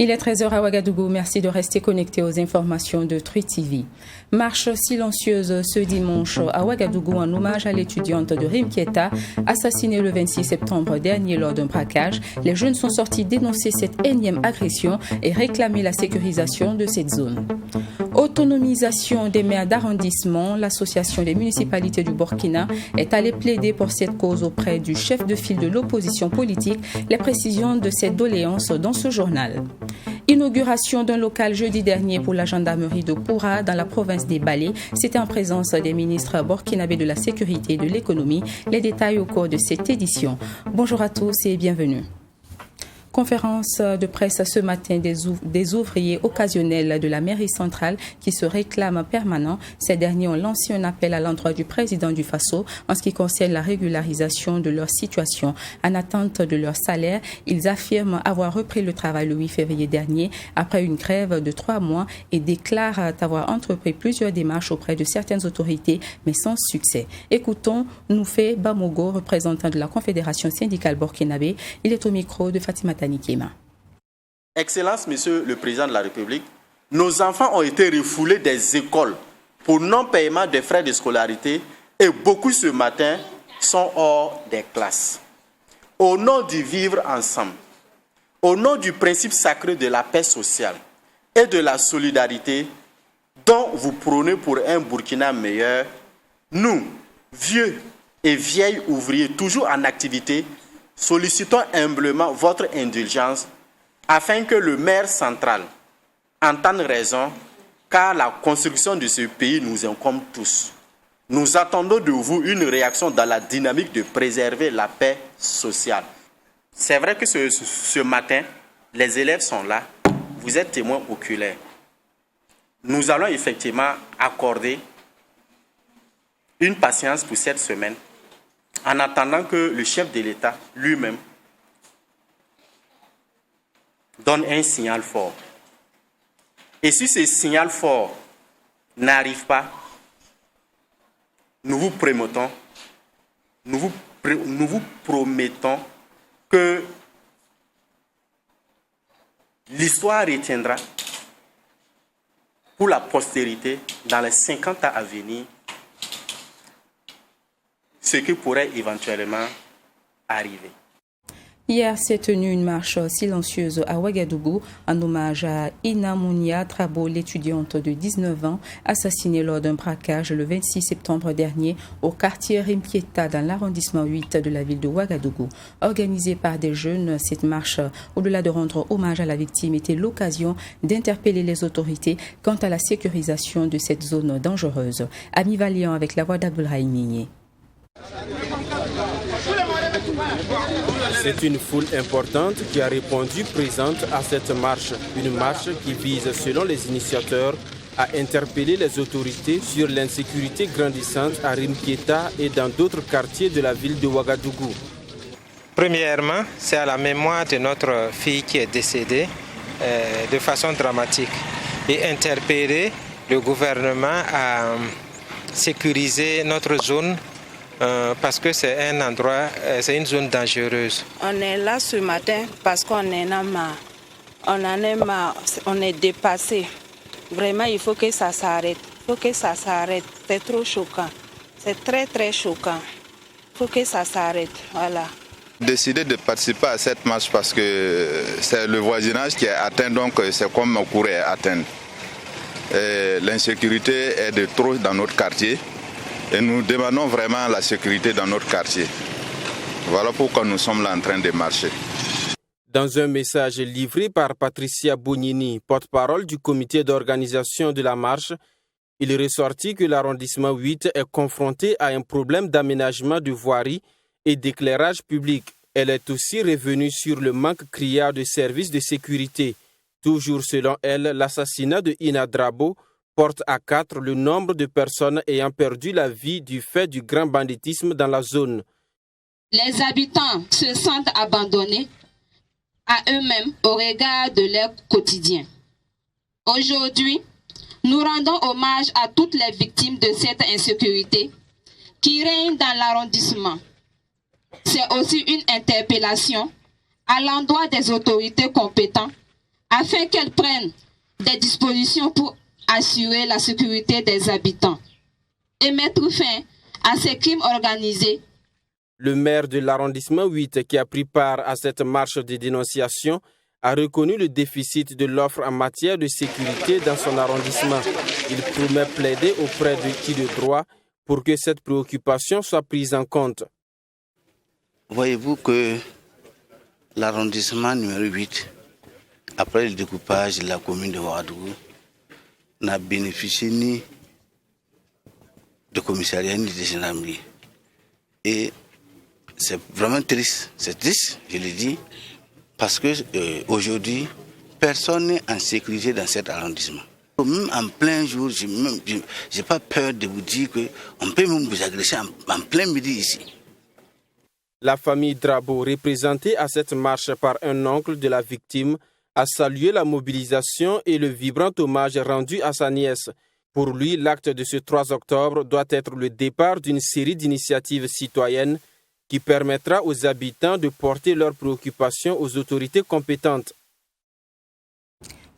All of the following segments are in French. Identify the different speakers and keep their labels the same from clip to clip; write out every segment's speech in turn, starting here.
Speaker 1: Il est 13h à Ouagadougou. Merci de rester connecté aux informations de Truy TV. Marche silencieuse ce dimanche à Ouagadougou en hommage à l'étudiante de Rimkieta, assassinée le 26 septembre dernier lors d'un braquage. Les jeunes sont sortis dénoncer cette énième agression et réclamer la sécurisation de cette zone. Autonomisation des maires d'arrondissement, l'association des municipalités du Burkina est allée plaider pour cette cause auprès du chef de file de l'opposition politique. Les précisions de cette doléance dans ce journal. Inauguration d'un local jeudi dernier pour la gendarmerie de Poura dans la province des Balés. C'était en présence des ministres burkinabés de la sécurité et de l'économie. Les détails au cours de cette édition. Bonjour à tous et bienvenue. Conférence de presse ce matin des ouvriers occasionnels de la mairie centrale qui se réclament permanents. Ces derniers ont lancé un appel à l'endroit du président du Faso en ce qui concerne la régularisation de leur situation. En attente de leur salaire, ils affirment avoir repris le travail le 8 février dernier après une grève de 3 mois et déclarent avoir entrepris plusieurs démarches auprès de certaines autorités, mais sans succès. Écoutons Noufé Bamogo, représentant de la Confédération syndicale burkinabé. Il est au micro de Fatima Tanikema.
Speaker 2: Excellence, Monsieur le Président de la République, nos enfants ont été refoulés des écoles pour non-paiement des frais de scolarité et beaucoup ce matin sont hors des classes. Au nom du vivre ensemble, au nom du principe sacré de la paix sociale et de la solidarité dont vous prônez pour un Burkina meilleur, nous, vieux et vieilles ouvriers toujours en activité, sollicitons humblement votre indulgence afin que le maire central entende raison, car la construction de ce pays nous incombe tous. Nous attendons de vous une réaction dans la dynamique de préserver la paix sociale. C'est vrai que ce matin, les élèves sont là, vous êtes témoins oculaires. Nous allons effectivement accorder une patience pour cette semaine, en attendant que le chef de l'État lui-même donne un signal fort. Et si ce signal fort n'arrive pas, nous vous promettons que l'histoire retiendra pour la postérité dans les 50 ans à venir ce qui pourrait éventuellement arriver.
Speaker 1: Hier s'est tenue une marche silencieuse à Ouagadougou en hommage à Ina Mounia Trabo, l'étudiante de 19 ans, assassinée lors d'un braquage le 26 septembre dernier au quartier Rimkieta dans l'arrondissement 8 de la ville de Ouagadougou. Organisée par des jeunes, cette marche, au-delà de rendre hommage à la victime, était l'occasion d'interpeller les autorités quant à la sécurisation de cette zone dangereuse. Ami Valiant avec la voix d'Abdoulrahim Nigné.
Speaker 3: C'est une foule importante qui a répondu présente à cette marche. Une marche qui vise, selon les initiateurs, à interpeller les autorités sur l'insécurité grandissante à Rimkieta et dans d'autres quartiers de la ville de Ouagadougou.
Speaker 4: Premièrement, c'est à la mémoire de notre fille qui est décédée de façon dramatique et interpeller le gouvernement à sécuriser notre zone parce que c'est un endroit, c'est une zone dangereuse.
Speaker 5: On est là ce matin parce qu'on en a marre. On en est marre, on est dépassé. Vraiment, il faut que ça s'arrête. Il faut que ça s'arrête. C'est trop choquant. C'est très, très choquant. Il faut que ça s'arrête. Voilà.
Speaker 6: Décidé de participer à cette marche parce que c'est le voisinage qui est atteint, donc c'est comme Makouré est atteint. L'insécurité est de trop dans notre quartier. Et nous demandons vraiment la sécurité dans notre quartier. Voilà pourquoi nous sommes là en train de marcher.
Speaker 3: Dans un message livré par Patricia Bognini, porte-parole du comité d'organisation de la marche, il est ressorti que l'arrondissement 8 est confronté à un problème d'aménagement de voirie et d'éclairage public. Elle est aussi revenue sur le manque criard de services de sécurité. Toujours selon elle, l'assassinat de Ina Trabo porte à 4 le nombre de personnes ayant perdu la vie du fait du grand banditisme dans la zone.
Speaker 7: Les habitants se sentent abandonnés à eux-mêmes au regard de leur quotidien. Aujourd'hui, nous rendons hommage à toutes les victimes de cette insécurité qui règne dans l'arrondissement. C'est aussi une interpellation à l'endroit des autorités compétentes afin qu'elles prennent des dispositions pour assurer la sécurité des habitants et mettre fin à ces crimes organisés.
Speaker 3: Le maire de l'arrondissement 8, qui a pris part à cette marche de dénonciation, a reconnu le déficit de l'offre en matière de sécurité dans son arrondissement. Il promet plaider auprès de qui de droit pour que cette préoccupation soit prise en compte.
Speaker 8: Voyez-vous que l'arrondissement numéro 8, après le découpage de la commune de Ouagadougou, n'a bénéficié ni de commissariat ni de gendarmerie. Et c'est vraiment triste. C'est triste, je le dis, parce que aujourd'hui, personne n'est en sécurité dans cet arrondissement. Même en plein jour, je n'ai pas peur de vous dire qu'on peut même vous agresser en plein midi ici.
Speaker 3: La famille Drabo, représentée à cette marche par un oncle de la victime, a salué la mobilisation et le vibrant hommage rendu à sa nièce. Pour lui, l'acte de ce 3 octobre doit être le départ d'une série d'initiatives citoyennes qui permettra aux habitants de porter leurs préoccupations aux autorités compétentes.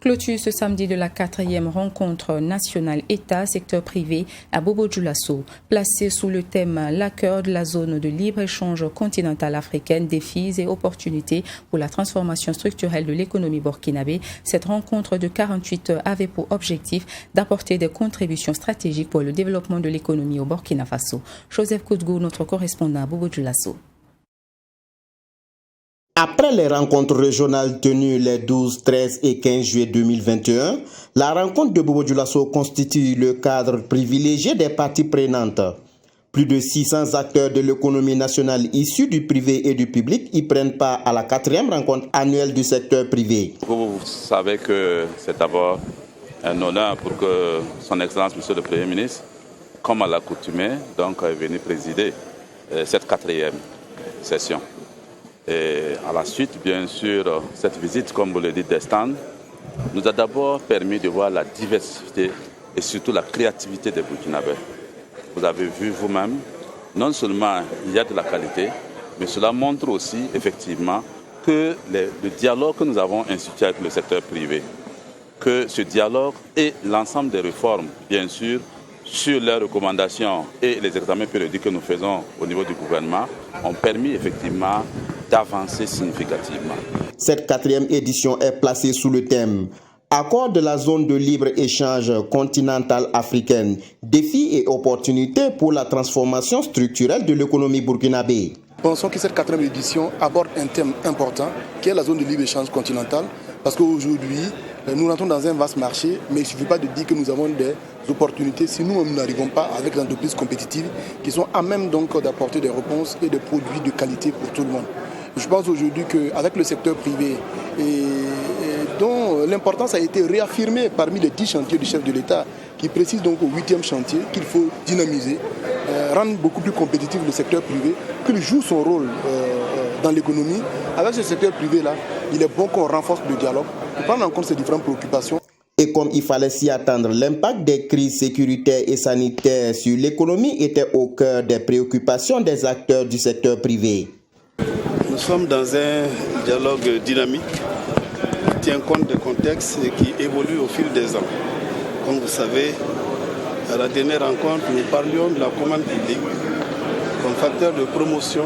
Speaker 1: Clôture ce samedi de la 4e rencontre nationale État-secteur privé à Bobo-Dioulasso, placée sous le thème « L'accueil de la zone de libre-échange continentale africaine, défis et opportunités pour la transformation structurelle de l'économie burkinabé ». Cette rencontre de 48 heures avait pour objectif d'apporter des contributions stratégiques pour le développement de l'économie au Burkina Faso. Joseph Koudgou, notre correspondant à Bobo-Dioulasso.
Speaker 9: Après les rencontres régionales tenues les 12, 13 et 15 juillet 2021, la rencontre de Bobo-Dioulasso constitue le cadre privilégié des parties prenantes. Plus de 600 acteurs de l'économie nationale issus du privé et du public y prennent part à la 4e rencontre annuelle du secteur privé.
Speaker 10: Vous savez que c'est d'abord un honneur pour que son Excellence, Monsieur le Premier ministre, comme à l'accoutumée, donc est venu présider cette 4e session. Et à la suite, bien sûr, cette visite, comme vous le dites, des stands, nous a d'abord permis de voir la diversité et surtout la créativité des Burkinabés. Vous avez vu vous-même, non seulement il y a de la qualité, mais cela montre aussi effectivement que le dialogue que nous avons institué avec le secteur privé, que ce dialogue et l'ensemble des réformes, bien sûr, sur les recommandations et les examens périodiques que nous faisons au niveau du gouvernement, ont permis effectivement d'avancer significativement.
Speaker 9: Cette 4e édition est placée sous le thème « Accord de la zone de libre-échange continentale africaine, défis et opportunités pour la transformation structurelle de l'économie burkinabé ».
Speaker 11: Pensons que cette 4e édition aborde un thème important qui est la zone de libre-échange continentale, parce qu'aujourd'hui, nous rentrons dans un vaste marché, mais il ne suffit pas de dire que nous avons des opportunités si nous n'arrivons pas avec des entreprises compétitives qui sont à même donc d'apporter des réponses et des produits de qualité pour tout le monde. Je pense aujourd'hui qu'avec le secteur privé, dont l'importance a été réaffirmée parmi les 10 chantiers du chef de l'État, qui précise donc au 8e chantier qu'il faut dynamiser, rendre beaucoup plus compétitif le secteur privé, qu'il joue son rôle dans l'économie. Avec ce secteur privé-là, il est bon qu'on renforce le dialogue pour prendre en compte ces différentes préoccupations.
Speaker 9: Et comme il fallait s'y attendre, l'impact des crises sécuritaires et sanitaires sur l'économie était au cœur des préoccupations des acteurs du secteur privé.
Speaker 12: Nous sommes dans un dialogue dynamique qui tient compte des contextes et qui évolue au fil des ans. Comme vous savez, à la dernière rencontre, nous parlions de la commande publique comme facteur de promotion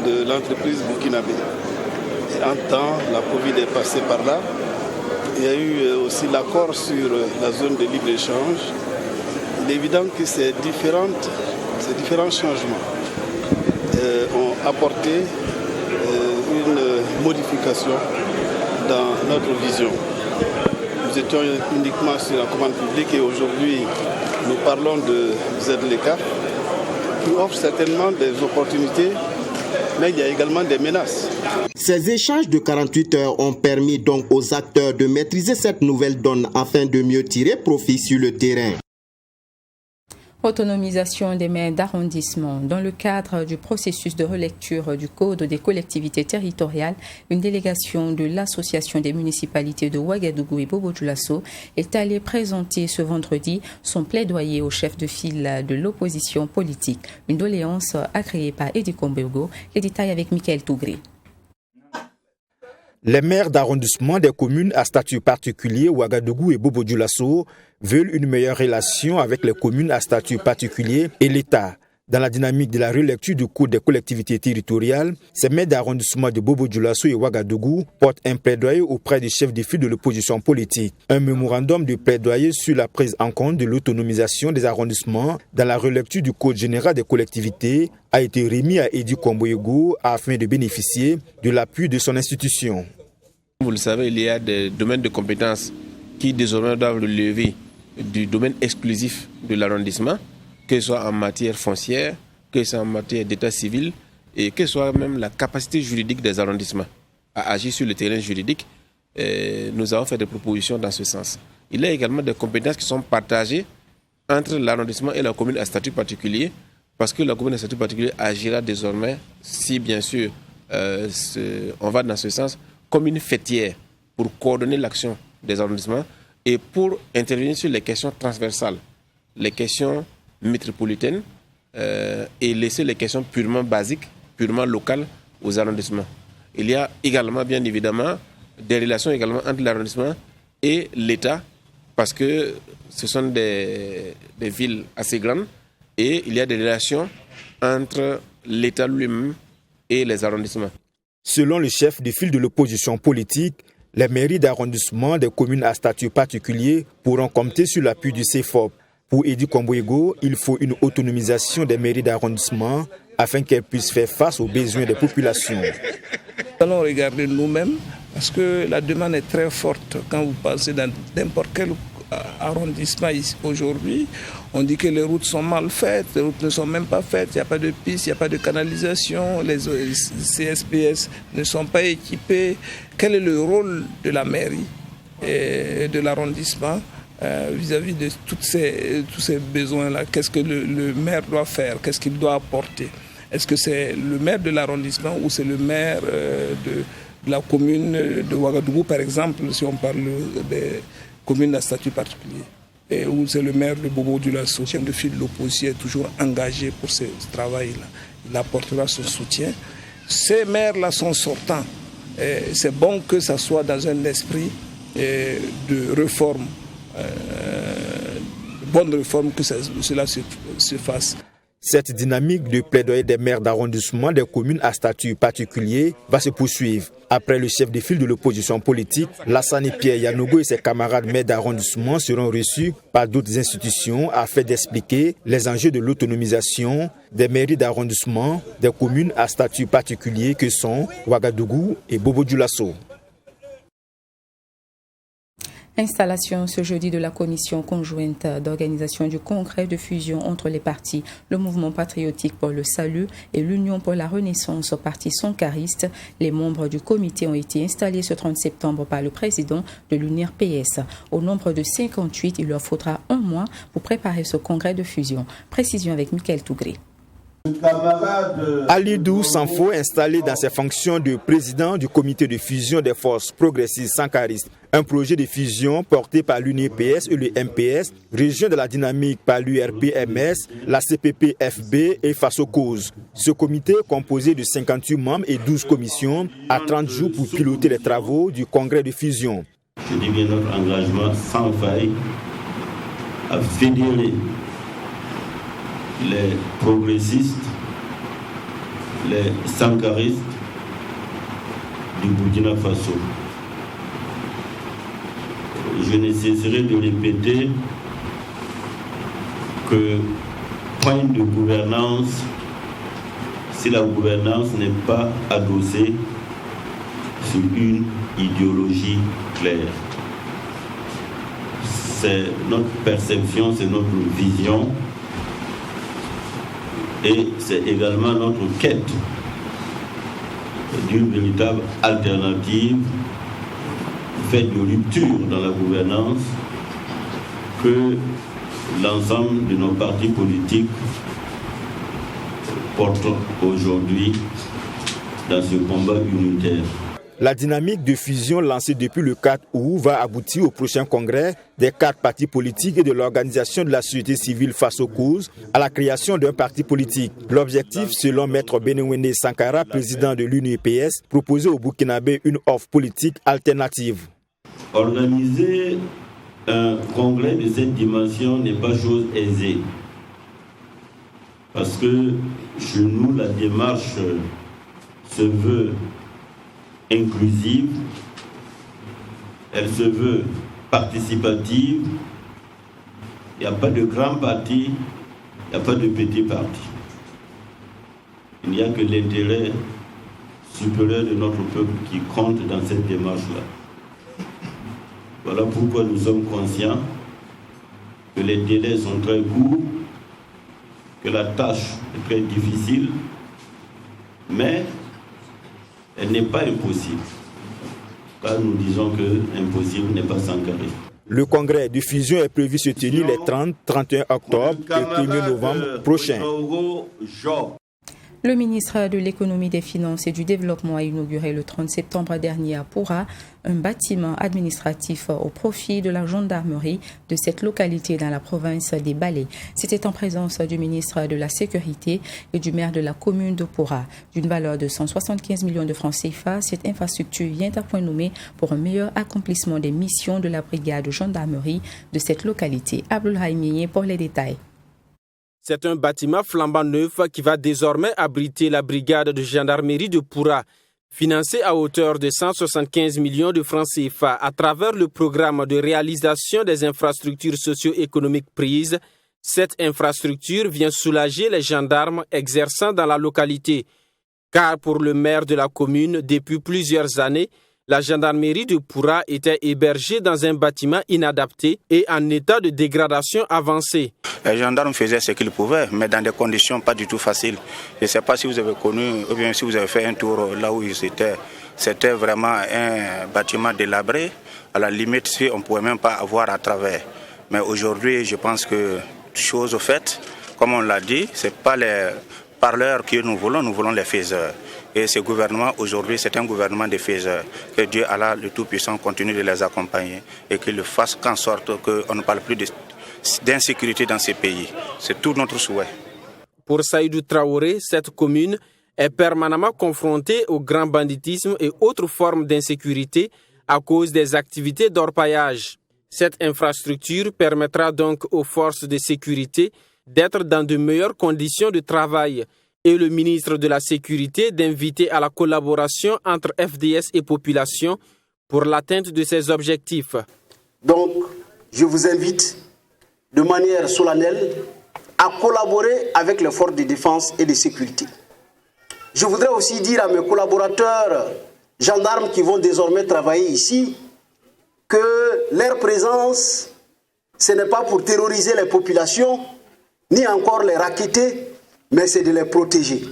Speaker 12: de l'entreprise burkinabé. Et en temps, la Covid est passée par là. Il y a eu aussi l'accord sur la zone de libre-échange. Il est évident que ces différents changements ont apporté une modification dans notre vision. Nous étions uniquement sur la commande publique et aujourd'hui nous parlons de ZLECAf qui offre certainement des opportunités, mais il y a également des menaces.
Speaker 9: Ces échanges de 48 heures ont permis donc aux acteurs de maîtriser cette nouvelle donne afin de mieux tirer profit sur le terrain.
Speaker 1: Autonomisation des maires d'arrondissement. Dans le cadre du processus de relecture du Code des collectivités territoriales, une délégation de l'Association des municipalités de Ouagadougou et Bobo-Dioulasso est allée présenter ce vendredi son plaidoyer au chef de file de l'opposition politique. Une doléance agréée par Edi Kombego. Les détails avec Michael Tougré.
Speaker 13: Les maires d'arrondissement des communes à statut particulier Ouagadougou et Bobo-Dioulasso veulent une meilleure relation avec les communes à statut particulier et l'État. Dans la dynamique de la relecture du Code des collectivités territoriales, ces maires d'arrondissement de Bobo-Dioulasso et Ouagadougou portent un plaidoyer auprès des chefs de file de l'opposition politique. Un mémorandum de plaidoyer sur la prise en compte de l'autonomisation des arrondissements dans la relecture du Code général des collectivités a été remis à Edi Kombego afin de bénéficier de l'appui de son institution.
Speaker 14: Vous le savez, il y a des domaines de compétences qui désormais doivent relever du domaine exclusif de l'arrondissement, que ce soit en matière foncière, que ce soit en matière d'état civil et que ce soit même la capacité juridique des arrondissements à agir sur le terrain juridique. Nous avons fait des propositions dans ce sens. Il y a également des compétences qui sont partagées entre l'arrondissement et la commune à statut particulier, parce que la commune à statut particulier agira désormais, si bien sûr on va dans ce sens, comme une fêtière pour coordonner l'action des arrondissements et pour intervenir sur les questions transversales, les questions métropolitaines et laisser les questions purement basiques, purement locales aux arrondissements. Il y a également, bien évidemment, des relations également entre l'arrondissement et l'État, parce que ce sont des villes assez grandes et il y a des relations entre l'État lui-même et les arrondissements.
Speaker 13: Selon le chef de file de l'opposition politique, les mairies d'arrondissement des communes à statut particulier pourront compter sur l'appui du CFOP. Pour Edi Kombego, il faut une autonomisation des mairies d'arrondissement afin qu'elles puissent faire face aux besoins des populations.
Speaker 15: Nous allons regarder nous-mêmes parce que la demande est très forte. Quand vous passez dans n'importe quel arrondissement ici aujourd'hui, on dit que les routes sont mal faites, les routes ne sont même pas faites, il n'y a pas de piste, il n'y a pas de canalisation, les CSPS ne sont pas équipés. Quel est le rôle de la mairie et de l'arrondissement vis-à-vis de tous ces besoins-là? Qu'est-ce que le maire doit faire? Qu'est-ce qu'il doit apporter? Est-ce que c'est le maire de l'arrondissement ou c'est le maire de la commune de Ouagadougou, par exemple, si on parle des communes à statut particulier, et où c'est le maire de Bobo-Dioulasso, chef de file de l'opposition, est toujours engagé pour ce travail-là. Il apportera son soutien. Ces maires-là sont sortants. C'est bon que ça soit dans un esprit de réforme, bonne réforme, que cela se fasse.
Speaker 13: Cette dynamique de plaidoyer des maires d'arrondissement des communes à statut particulier va se poursuivre. Après le chef de file de l'opposition politique, Lassane Pierre Yanogo et ses camarades maires d'arrondissement seront reçus par d'autres institutions afin d'expliquer les enjeux de l'autonomisation des mairies d'arrondissement des communes à statut particulier que sont Ouagadougou et Bobo-Dioulasso.
Speaker 1: Installation ce jeudi de la commission conjointe d'organisation du congrès de fusion entre les partis, le mouvement patriotique pour le salut et l'Union pour la renaissance au parti sankariste. Les membres du comité ont été installés ce 30 septembre par le président de l'UNIR-PS. Au nombre de 58, il leur faudra un mois pour préparer ce congrès de fusion. Précision avec Michael Tougré.
Speaker 13: Alidou Sanfo, installé dans ses fonctions de président du comité de fusion des forces progressistes sankaristes, un projet de fusion porté par l'UNIR-PS et le MPS, région de la dynamique par l'URP-MS, la CPP-FB et Faso Cause. Ce comité, composé de 58 membres et 12 commissions, a 30 jours pour piloter les travaux du congrès de fusion.
Speaker 16: C'est devient notre engagement sans faille à fédérer les progressistes, les sankaristes du Burkina Faso. Je ne cesserai de répéter que point de gouvernance, si la gouvernance n'est pas adossée sur une idéologie claire. C'est notre perception, c'est notre vision. Et c'est également notre quête d'une véritable alternative faite de rupture dans la gouvernance que l'ensemble de nos partis politiques portent aujourd'hui dans ce combat unitaire.
Speaker 13: La dynamique de fusion lancée depuis le 4 août va aboutir au prochain congrès des 4 partis politiques et de l'organisation de la société civile face aux causes à la création d'un parti politique. L'objectif, selon Maître Benewende Sankara, président de l'UNUPS, proposer au Burkinabé une offre politique alternative.
Speaker 16: Organiser un congrès de cette dimension n'est pas chose aisée. Parce que chez nous, la démarche se veut inclusive, elle se veut participative. Il n'y a pas de grand parti, il n'y a pas de petit parti. Il n'y a que l'intérêt supérieur de notre peuple qui compte dans cette démarche-là. Voilà pourquoi nous sommes conscients que les délais sont très courts, que la tâche est très difficile, mais elle n'est pas impossible. Car nous disons que impossible n'est pas sans carré.
Speaker 13: Le congrès de fusion est prévu se tenir les 30, 31 octobre et 1er novembre prochains.
Speaker 1: Le ministre de l'Économie, des Finances et du Développement a inauguré le 30 septembre dernier à Poura un bâtiment administratif au profit de la gendarmerie de cette localité dans la province des Balais. C'était en présence du ministre de la Sécurité et du maire de la commune de Poura. D'une valeur de 175 millions de francs CFA, cette infrastructure vient à point nommé pour un meilleur accomplissement des missions de la brigade de gendarmerie de cette localité. Abdoulaye Mieye pour les détails.
Speaker 3: C'est un bâtiment flambant neuf qui va désormais abriter la brigade de gendarmerie de Poura, financée à hauteur de 175 millions de francs CFA à travers le programme de réalisation des infrastructures socio-économiques prises. Cette infrastructure vient soulager les gendarmes exerçant dans la localité. Car pour le maire de la commune, depuis plusieurs années, la gendarmerie de Poura était hébergée dans un bâtiment inadapté et en état de dégradation avancée.
Speaker 17: Les gendarmes faisaient ce qu'ils pouvaient, mais dans des conditions pas du tout faciles. Je ne sais pas si vous avez connu, ou bien si vous avez fait un tour là où ils étaient. C'était vraiment un bâtiment délabré. À la limite, si on ne pouvait même pas avoir à travers. Mais aujourd'hui, je pense que, chose faite, comme on l'a dit, ce n'est pas les parleurs que nous voulons les faiseurs. Et ce gouvernement, aujourd'hui, c'est un gouvernement des faiseurs. Que Dieu, Allah, le Tout-Puissant, continue de les accompagner et qu'il fasse en sorte qu'on ne parle plus d'insécurité dans ces pays. C'est tout notre souhait.
Speaker 3: Pour Saïdou Traoré, cette commune est permanemment confrontée au grand banditisme et autres formes d'insécurité à cause des activités d'orpaillage. Cette infrastructure permettra donc aux forces de sécurité d'être dans de meilleures conditions de travail et le ministre de la Sécurité d'inviter à la collaboration entre FDS et population pour l'atteinte de ces objectifs.
Speaker 18: Donc, je vous invite de manière solennelle à collaborer avec les forces de défense et de sécurité. Je voudrais aussi dire à mes collaborateurs gendarmes qui vont désormais travailler ici que leur présence, ce n'est pas pour terroriser les populations, ni encore les racketter, mais c'est de les protéger.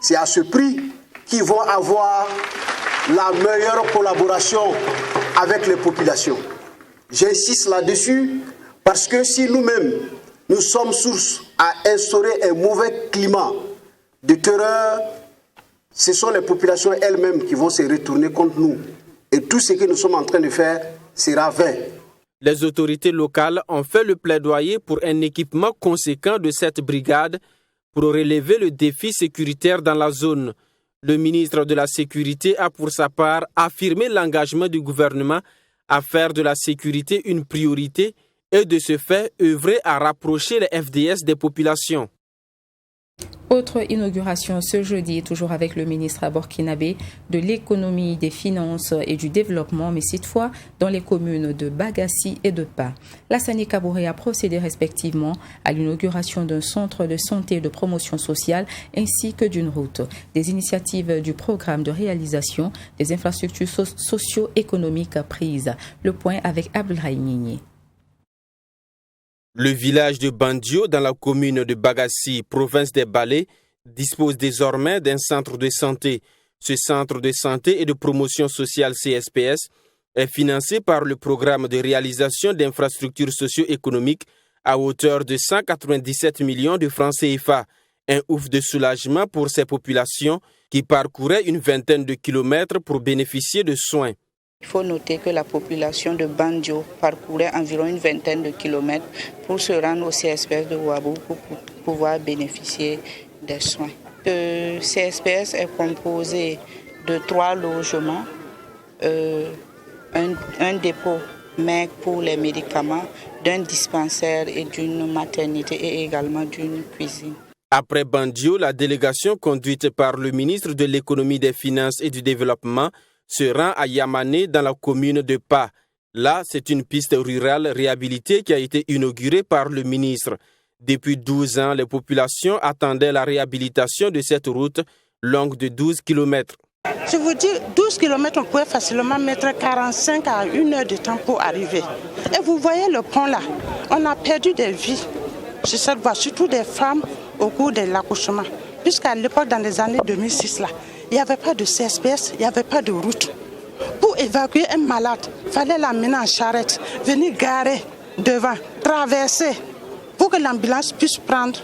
Speaker 18: C'est à ce prix qu'ils vont avoir la meilleure collaboration avec les populations. J'insiste là-dessus parce que si nous-mêmes, nous sommes source à instaurer un mauvais climat de terreur, ce sont les populations elles-mêmes qui vont se retourner contre nous. Et tout ce que nous sommes en train de faire sera vain.
Speaker 3: Les autorités locales ont fait le plaidoyer pour un équipement conséquent de cette brigade pour relever le défi sécuritaire dans la zone. Le ministre de la Sécurité a pour sa part affirmé l'engagement du gouvernement à faire de la sécurité une priorité et de ce fait œuvrer à rapprocher les FDS des populations.
Speaker 1: Autre inauguration ce jeudi, toujours avec le ministre burkinabé de l'économie, des finances et du développement, mais cette fois dans les communes de Bagassi et de Pa. Lassana Kabouré a procédé respectivement à l'inauguration d'un centre de santé et de promotion sociale ainsi que d'une route. Des initiatives du programme de réalisation des infrastructures socio-économiques prises. Le point avec Abdoulaye Mieye.
Speaker 3: Le village de Bandio, dans la commune de Bagassi, province des Balais, dispose désormais d'un centre de santé. Ce centre de santé et de promotion sociale CSPS est financé par le programme de réalisation d'infrastructures socio-économiques à hauteur de 197 millions de francs CFA, un ouf de soulagement pour ces populations qui parcouraient une vingtaine de kilomètres pour bénéficier de soins.
Speaker 19: Il faut noter que la population de Bandio parcourait environ une vingtaine de kilomètres pour se rendre au CSPS de Ouabou pour pouvoir bénéficier des soins. Le CSPS est composé de 3 logements, un dépôt MEC pour les médicaments, d'un dispensaire et d'une maternité et également d'une cuisine.
Speaker 3: Après Bandio, la délégation conduite par le ministre de l'Économie, des Finances et du Développement se rend à Yamané dans la commune de Pa. Là, c'est une piste rurale réhabilitée qui a été inaugurée par le ministre. Depuis 12 ans, les populations attendaient la réhabilitation de cette route longue de 12 km.
Speaker 20: Je vous dis, 12 km, on pouvait facilement mettre 45 à 1 heure de temps pour arriver. Et vous voyez le pont là, on a perdu des vies sur cette voie, surtout des femmes au cours de l'accouchement. Puisqu'à l'époque, dans les années 2006, là, il n'y avait pas de CSPS, il n'y avait pas de route. Pour évacuer un malade, il fallait l'amener en charrette, venir garer devant, traverser, pour que l'ambulance puisse prendre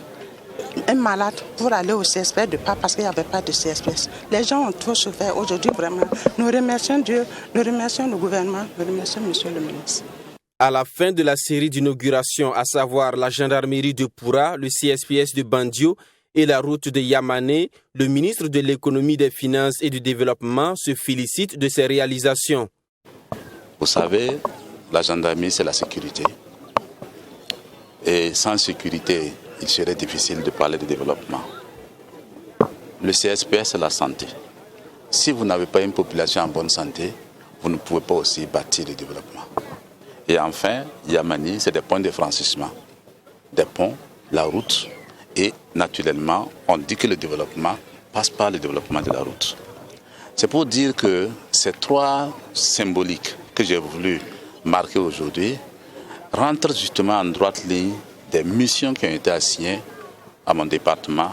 Speaker 20: un malade pour aller au CSPS de pas parce qu'il n'y avait pas de CSPS. Les gens ont trop souffert aujourd'hui, vraiment. Nous remercions Dieu, nous remercions le gouvernement, nous remercions Monsieur le ministre.
Speaker 3: À la fin de la série d'inauguration, à savoir la gendarmerie de Poura, le CSPS de Bandio et la route de Yamané, le ministre de l'Économie, des Finances et du Développement se félicite de ces réalisations.
Speaker 10: Vous savez, la gendarmerie, c'est la sécurité. Et sans sécurité, il serait difficile de parler de développement. Le CSPS, c'est la santé. Si vous n'avez pas une population en bonne santé, vous ne pouvez pas aussi bâtir le développement. Et enfin, Yamani, c'est des points de franchissement. Des ponts, la route. Et naturellement, on dit que le développement passe par le développement de la route. C'est pour dire que ces 3 symboliques que j'ai voulu marquer aujourd'hui rentrent justement en droite ligne des missions qui ont été assignées à mon département,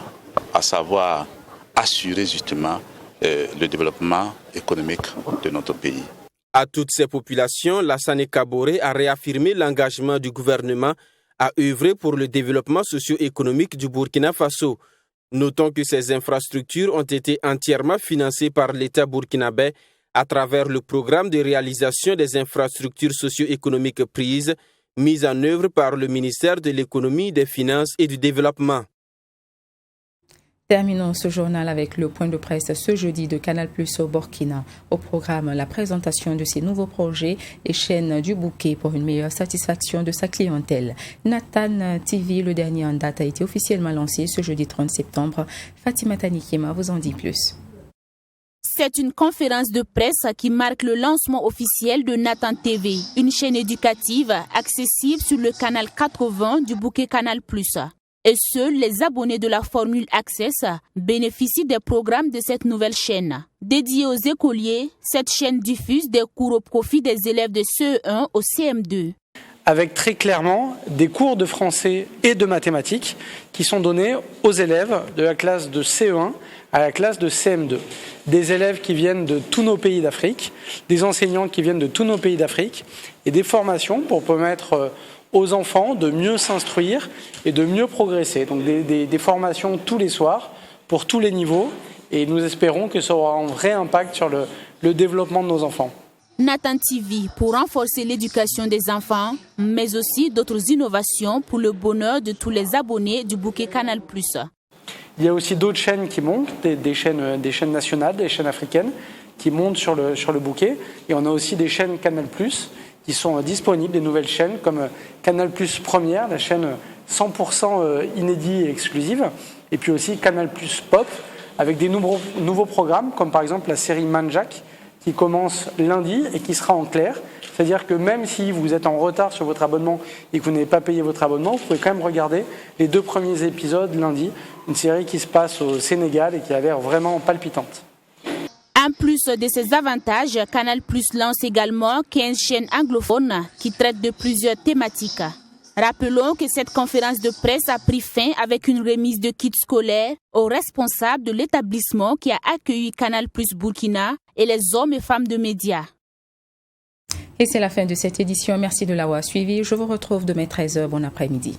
Speaker 10: à savoir assurer justement le développement économique de notre pays.
Speaker 3: À toutes ces populations, Lassane Kaboré a réaffirmé l'engagement du gouvernement à œuvrer pour le développement socio-économique du Burkina Faso. Notons que ces infrastructures ont été entièrement financées par l'État burkinabé à travers le programme de réalisation des infrastructures socio-économiques prises, mis en œuvre par le ministère de l'Économie, des Finances et du Développement.
Speaker 1: Terminons ce journal avec le point de presse ce jeudi de Canal+ au Burkina. Au programme, la présentation de ses nouveaux projets et chaîne du bouquet pour une meilleure satisfaction de sa clientèle. Nathan TV, le dernier en date, a été officiellement lancé ce jeudi 30 septembre. Fatima Tanikema vous en dit plus.
Speaker 21: C'est une conférence de presse qui marque le lancement officiel de Nathan TV, une chaîne éducative accessible sur le canal 80 du bouquet Canal+. Et seuls les abonnés de la formule Access bénéficient des programmes de cette nouvelle chaîne. Dédiée aux écoliers, cette chaîne diffuse des cours au profit des élèves de CE1 au CM2.
Speaker 22: Avec très clairement des cours de français et de mathématiques qui sont donnés aux élèves de la classe de CE1 à la classe de CM2. Des élèves qui viennent de tous nos pays d'Afrique, des enseignants qui viennent de tous nos pays d'Afrique et des formations pour permettre aux enfants de mieux s'instruire et de mieux progresser. Donc des formations tous les soirs pour tous les niveaux et nous espérons que ça aura un vrai impact sur le développement de nos enfants.
Speaker 21: Nathan TV pour renforcer l'éducation des enfants, mais aussi d'autres innovations pour le bonheur de tous les abonnés du bouquet Canal+.
Speaker 22: Il y a aussi d'autres chaînes qui montent, des chaînes nationales, des chaînes africaines qui montent sur le bouquet. Et on a aussi des chaînes Canal+, qui sont disponibles, des nouvelles chaînes comme Canal+ Première, la chaîne 100% inédite et exclusive. Et puis aussi Canal+ Pop, avec des nouveaux programmes, comme par exemple la série Manjak, qui commence lundi et qui sera en clair. C'est-à-dire que même si vous êtes en retard sur votre abonnement et que vous n'avez pas payé votre abonnement, vous pouvez quand même regarder les 2 premiers épisodes lundi, une série qui se passe au Sénégal et qui a l'air vraiment palpitante.
Speaker 21: En plus de ces avantages, Canal+ lance également 15 chaînes anglophones qui traitent de plusieurs thématiques. Rappelons que cette conférence de presse a pris fin avec une remise de kits scolaires aux responsables de l'établissement qui a accueilli Canal+ Burkina et les hommes et femmes de médias.
Speaker 1: Et c'est la fin de cette édition. Merci de l'avoir suivi. Je vous retrouve demain 13h. Bon après-midi.